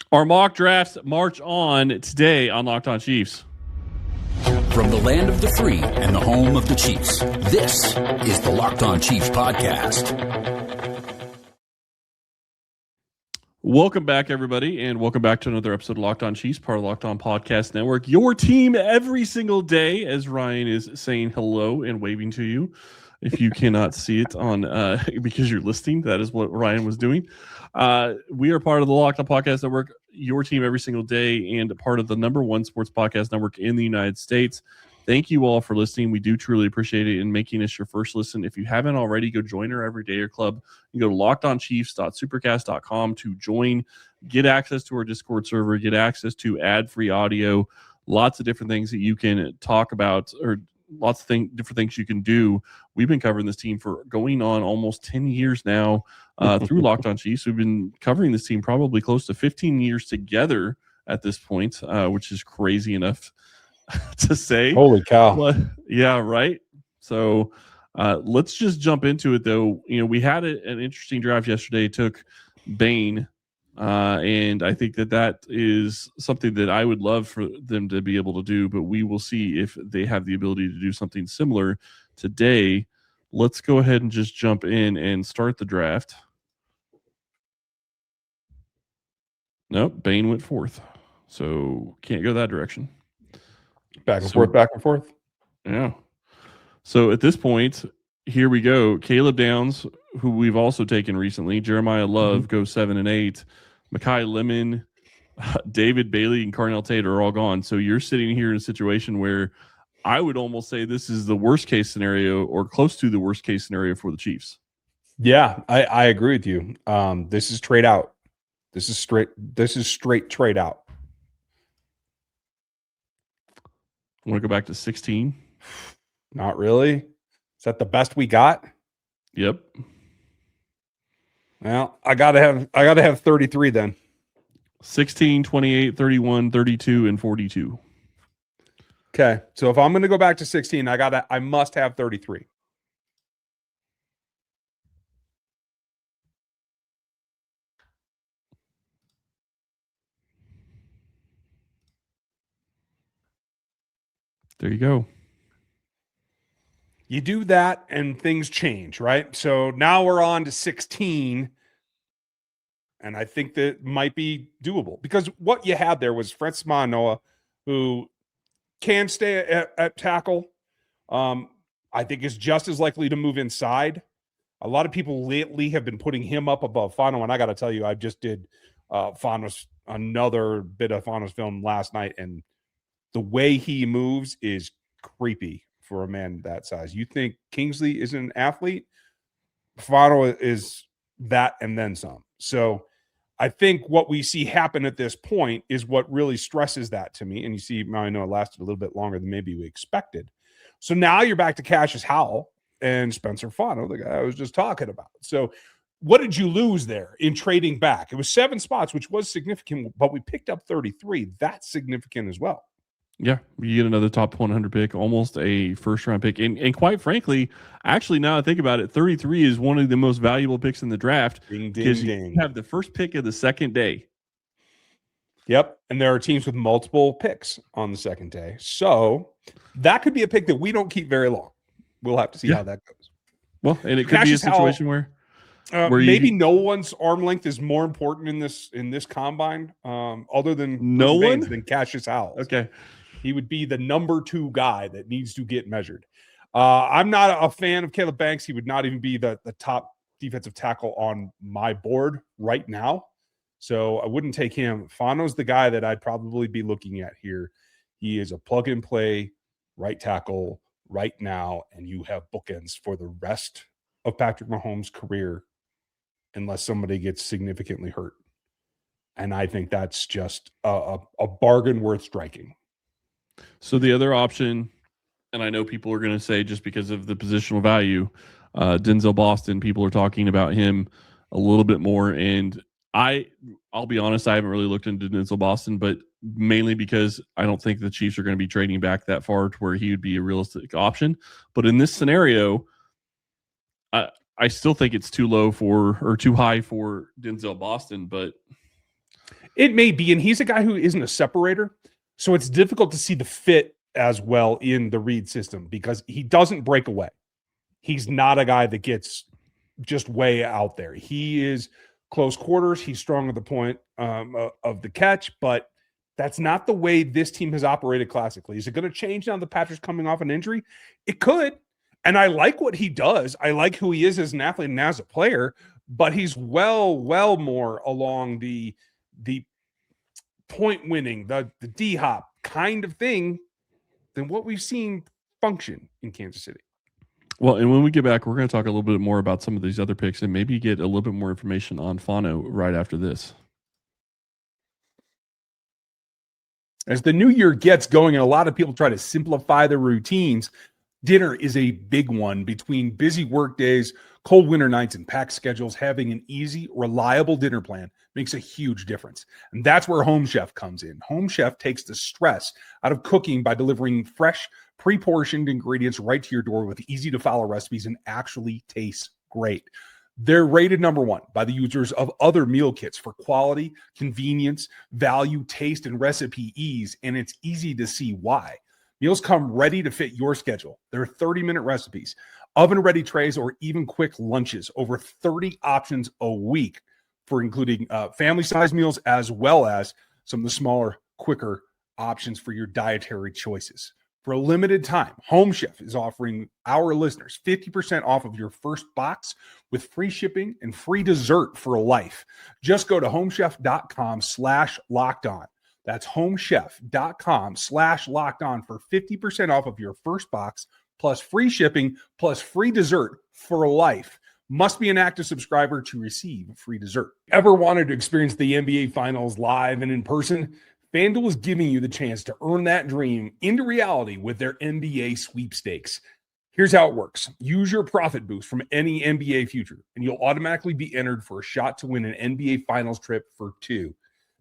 Our mock drafts march on today on Locked On Chiefs. From the land of the free and the home of the Chiefs, this is the Locked On Chiefs podcast. Welcome back, everybody, and welcome back to another episode of Locked On Chiefs, part of the Locked On Podcast Network. Your team every single day, as Ryan is saying hello and waving to you. If you cannot see it on because you're listening, that is what Ryan was doing. We are part of the Locked On Podcast Network, your team every single day, and part of the #1 sports podcast network in the United States. Thank you all for listening. We do truly appreciate it and making us your first listen. If you haven't already, go join our Everydayer Club. You go to lockedonchiefs.supercast.com to join, get access to our Discord server, get access to ad-free audio, lots of different things that you can talk about, or lots of different things you can do. We've been covering this team for going on almost 10 years now through Locked On Chiefs. We've been covering this team probably close to 15 years together at this point, which is crazy enough to say. Holy cow. But, yeah, right. So let's just jump into it, though. You know, we had an interesting draft yesterday. It took Bain, and I think that is something that I would love for them to be able to do, but we will see if they have the ability to do something similar today. Let's go ahead and just jump in and start the draft. Nope, Bain went fourth, so can't go that direction. Back and forth. Yeah. So at this point, here we go. Caleb Downs, who we've also taken recently. Jeremiah Love goes 7 and 8. Mekhi Lemon, David Bailey, and Carnell Tate are all gone. So you're sitting here in a situation where I would almost say this is the worst case scenario, or close to the worst case scenario for the Chiefs. Yeah, I agree with you. This is trade out. This is straight trade out. I want to go back to 16. Not really. Is that the best we got? Yep. Well, I gotta have 33 then. 16, 28, 31, 32, and 42. Okay. So if I'm gonna go back to 16, I must have 33. There you go. You do that and things change, right? So now we're on to 16, and I think that might be doable because what you had there was Francis Manoa, who can stay at tackle. I think is just as likely to move inside. A lot of people lately have been putting him up above Fano, and I got to tell you, I just did another bit of Fano's film last night, and the way he moves is creepy for a man that size. You think Kingsley is an athlete? Fano is that and then some. So I think what we see happen at this point is what really stresses that to me. And you see, I know it lasted a little bit longer than maybe we expected. So now you're back to Cassius Howell and Spencer Fano, the guy I was just talking about. So what did you lose there in trading back? It was 7 spots, which was significant, but we picked up 33. That's significant as well. Yeah, you get another top 100 pick, almost a first-round pick. And quite frankly, actually, now I think about it, 33 is one of the most valuable picks in the draft because you have the first pick of the second day. Yep, and there are teams with multiple picks on the second day. So that could be a pick that we don't keep very long. We'll have to see how that goes. Well, and it could be a situation where maybe no one's arm length is more important in this combine other than no one than Cassius Howell. Okay. He would be the number 2 guy that needs to get measured. I'm not a fan of Caleb Banks. He would not even be the top defensive tackle on my board right now. So I wouldn't take him. Fano's the guy that I'd probably be looking at here. He is a plug-and-play right tackle right now, and you have bookends for the rest of Patrick Mahomes' career unless somebody gets significantly hurt. And I think that's just a bargain worth striking. So the other option, and I know people are going to say just because of the positional value, Denzel Boston, people are talking about him a little bit more. And I'll be honest, I haven't really looked into Denzel Boston, but mainly because I don't think the Chiefs are going to be trading back that far to where he would be a realistic option. But in this scenario, I still think it's too high for Denzel Boston, but It may be, and he's a guy who isn't a separator, so it's difficult to see the fit as well in the Reed system because he doesn't break away. He's not a guy that gets just way out there. He is close quarters. He's strong at the point of the catch, but that's not the way this team has operated classically. Is it going to change now that Patrick's coming off an injury? It could, and I like what he does. I like who he is as an athlete and as a player, but he's well more along the point winning, the D-hop kind of thing than what we've seen function in Kansas City. Well, and when we get back, we're going to talk a little bit more about some of these other picks and maybe get a little bit more information on Fano right after this. As the new year gets going and a lot of people try to simplify their routines, dinner is a big one. Between busy work days, cold winter nights, and packed schedules, having an easy, reliable dinner plan makes a huge difference. And that's where HomeChef comes in. HomeChef takes the stress out of cooking by delivering fresh, pre-portioned ingredients right to your door with easy-to-follow recipes and actually tastes great. They're rated number one by the users of other meal kits for quality, convenience, value, taste, and recipe ease, and it's easy to see why. Meals come ready to fit your schedule. There are 30-minute recipes, oven-ready trays, or even quick lunches. Over 30 options a week for including family-sized meals as well as some of the smaller, quicker options for your dietary choices. For a limited time, HomeChef is offering our listeners 50% off of your first box with free shipping and free dessert for life. Just go to homechef.com/lockedon. That's homechef.com/lockedon for 50% off of your first box, plus free shipping, plus free dessert for life. Must be an active subscriber to receive free dessert. Ever wanted to experience the NBA Finals live and in person? FanDuel is giving you the chance to earn that dream into reality with their NBA sweepstakes. Here's how it works. Use your profit boost from any NBA future, and you'll automatically be entered for a shot to win an NBA Finals trip for two.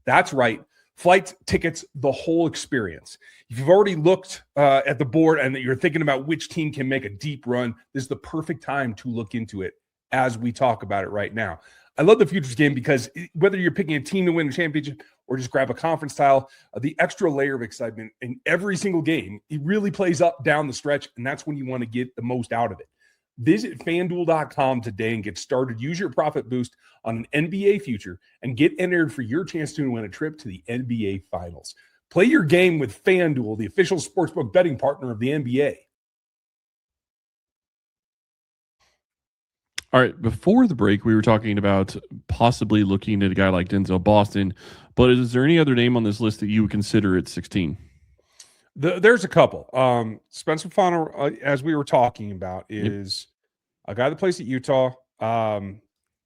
That's right. Flights, tickets, the whole experience. If you've already looked at the board and that you're thinking about which team can make a deep run, this is the perfect time to look into it as we talk about it right now. I love the futures game because whether you're picking a team to win a championship or just grab a conference tile, the extra layer of excitement in every single game, it really plays up down the stretch, and that's when you want to get the most out of it. Visit FanDuel.com today and get started. Use your profit boost on an NBA future and get entered for your chance to win a trip to the NBA Finals. Play your game with FanDuel, the official sportsbook betting partner of the NBA. All right, before the break, we were talking about possibly looking at a guy like Denzel Boston, but is there any other name on this list that you would consider at 16? There's a couple. Spencer Fano, as we were talking about, is a guy that plays at Utah.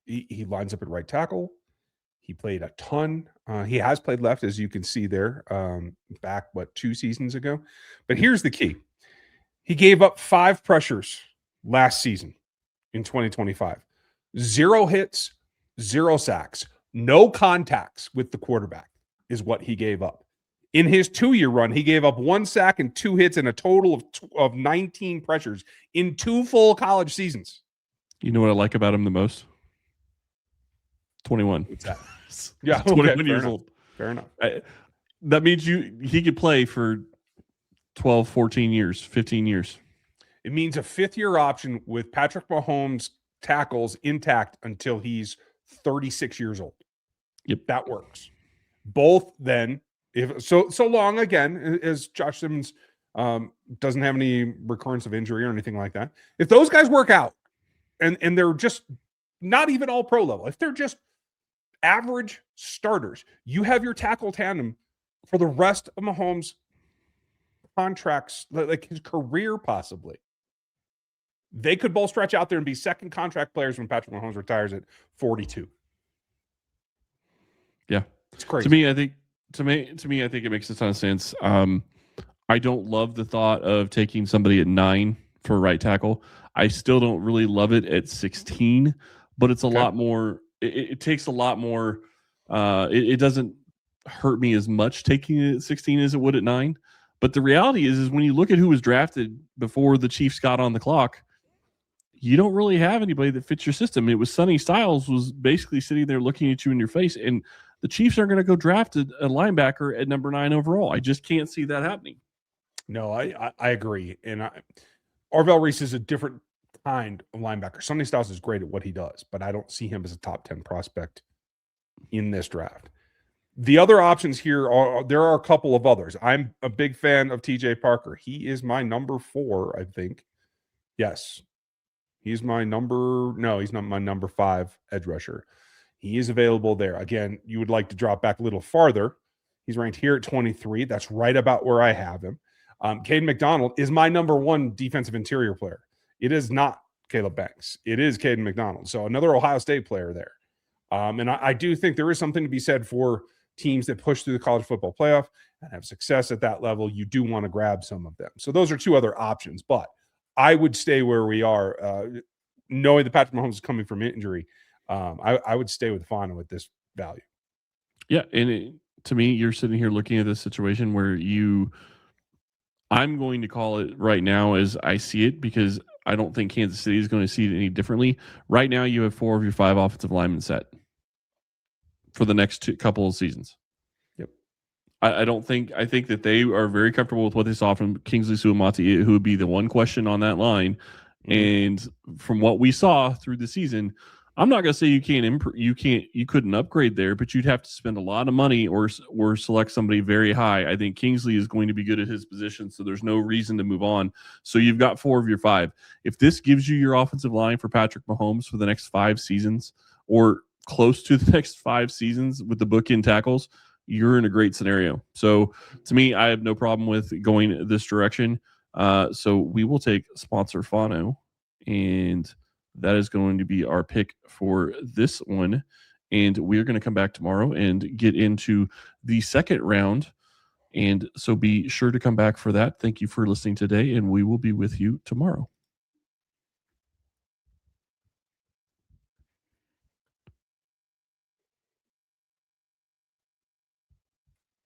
He lines up at right tackle. He played a ton. He has played left, as you can see there, back, 2 seasons ago. But here's the key. He gave up 5 pressures last season in 2025. 0 hits, 0 sacks, no contacts with the quarterback is what he gave up. In his 2-year run, he gave up 1 sack and 2 hits and a total of 19 pressures in 2 full college seasons. You know what I like about him the most? 21. What's that? Yeah, 21 years old. Fair enough. That means he could play for 12, 14 years, 15 years. It means a 5th-year option with Patrick Mahomes' tackles intact until he's 36 years old. Yep. That works. Both then, if so long again, as Josh Simmons doesn't have any recurrence of injury or anything like that. If those guys work out and they're just not even all pro level, if they're just average starters, you have your tackle tandem for the rest of Mahomes' contracts, like his career possibly. They could both stretch out there and be second contract players when Patrick Mahomes retires at 42. Yeah. It's crazy. To me, I think it makes a ton of sense. I don't love the thought of taking somebody at 9 for right tackle. I still don't really love it at 16, but it's a lot more. It takes a lot more. It doesn't hurt me as much taking it at 16 as it would at 9. But the reality is when you look at who was drafted before the Chiefs got on the clock, you don't really have anybody that fits your system. It was Sonny Styles was basically sitting there looking at you in your face. And the Chiefs aren't going to go draft a linebacker at number 9 overall. I just can't see that happening. No, I agree. And Arvell Reese is a different kind of linebacker. Sonny Styles is great at what he does, but I don't see him as a top 10 prospect in this draft. The other options here there are a couple of others. I'm a big fan of TJ Parker. He is my number 4, I think. Yes. He's my he's not my number 5 edge rusher. He is available there. Again, you would like to drop back a little farther. He's ranked here at 23. That's right about where I have him. Caden McDonald is my number 1 defensive interior player. It is not Caleb Banks. It is Caden McDonald. So another Ohio State player there. And I do think there is something to be said for teams that push through the college football playoff and have success at that level. You do want to grab some of them. So those are 2 other options, but I would stay where we are. Knowing that Patrick Mahomes is coming from injury, I would stay with Fano at this value. Yeah, and to me, you're sitting here looking at this situation where I'm going to call it right now as I see it, because I don't think Kansas City is going to see it any differently. Right now, you have 4 of your 5 offensive linemen set for the next couple of seasons. Yep. I think that they are very comfortable with what they saw from Kingsley Suamati, who would be the one question on that line. Mm-hmm. And from what we saw through the season, I'm not going to say you couldn't upgrade there, but you'd have to spend a lot of money or select somebody very high. I think Kingsley is going to be good at his position, so there's no reason to move on. So you've got 4 of your 5. If this gives you your offensive line for Patrick Mahomes for the next 5 seasons, or close to the next 5 seasons with the bookend tackles, you're in a great scenario. So to me, I have no problem with going this direction. So we will take sponsor Fano, and that is going to be our pick for this one. And we're going to come back tomorrow and get into the second round. And so be sure to come back for that. Thank you for listening today, and we will be with you tomorrow.